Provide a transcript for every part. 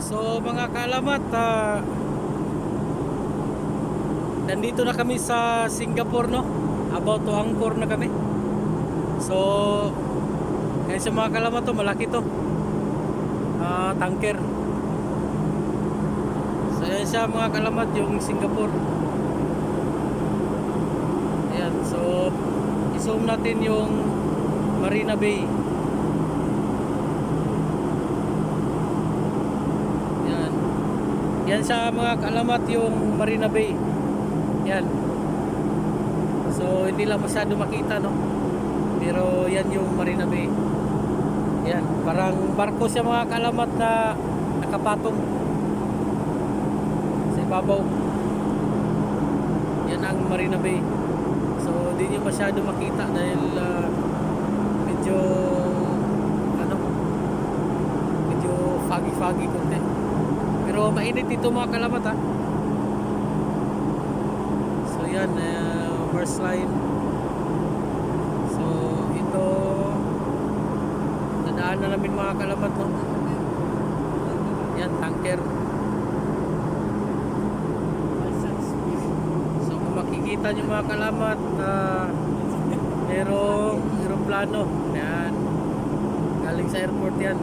So mga kaalamat, nandito na kami sa Singapore, no? About to anchor na kami. So yan sa mga kaalamat to, malaki to, tanker. So yan siya mga kaalamat, yung Singapore. Ayan, so i-zoom natin yung Marina Bay. Yan sa mga kaalamat yung Marina Bay. Yan. So hindi lang masyado makita, no? Pero yan yung Marina Bay. Yan, parang barko siya mga kaalamat na nakapatong sa ibabaw. Yan ang Marina Bay. So hindi nyo masyado makita dahil medyo medyo foggy konti. Pero mainit dito mga kaalamat, ha. So yan, first line. So ito nadaan na namin mga kaalamat, no? Yan, tanker. So kung makikita nyo mga kaalamat, merong aeroplano. Yan, galing sa airport yan.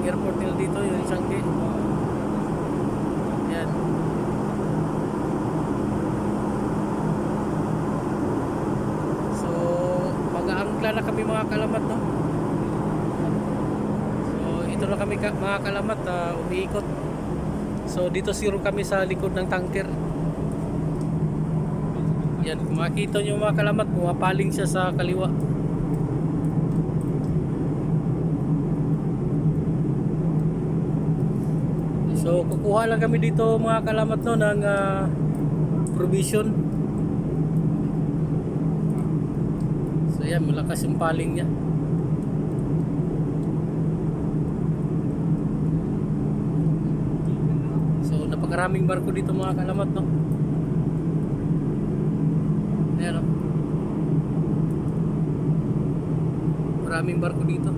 Airport nila dito, yung Changi. Yan. So mag-aangkla na kami mga kaalamat, no? So ito na kami mga kaalamat, umiikot. So dito zero kami sa likod ng tanker. Yan, kung makita nyo mga kaalamat, pumapaling siya sa kaliwa. So kukuha lang kami dito mga kaalamat, no, ng provision. So yan, malakas yung paling niya. So napakaraming barko dito mga kaalamat, no. Ayan, no. Maraming barko dito.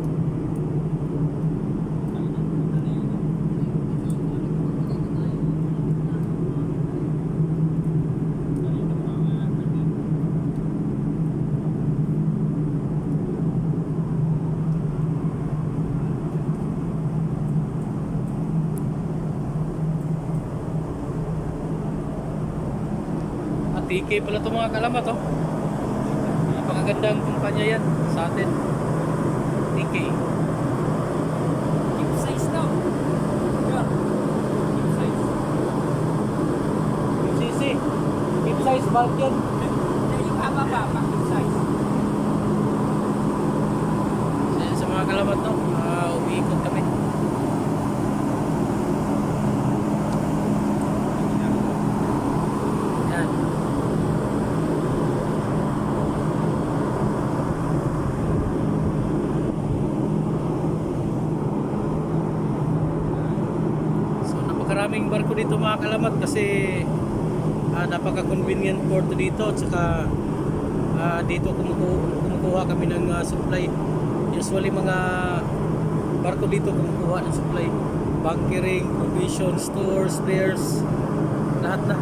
TK pala ito mga kaalamat, oh. Napakagandang kumpanya yan sa atin. TK. Keep size daw. Yeah. Keep size. UCC. Keep size bulk yun. Yung haba-haba, keep size. So, yan sa mga kaalamat, no, umiikot kami. Yan. Napakaraming barko dito mga kaalamat kasi napaka-convenient port dito, at saka dito kumukuha kami ng supply. Usually mga barko dito kumukuha ng supply, bunkering, provision, stores, spares, lahat na.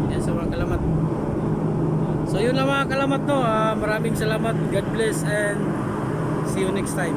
Yan sa mga kaalamat. So yun lang mga kaalamat, no. Maraming salamat, God bless, and see you next time.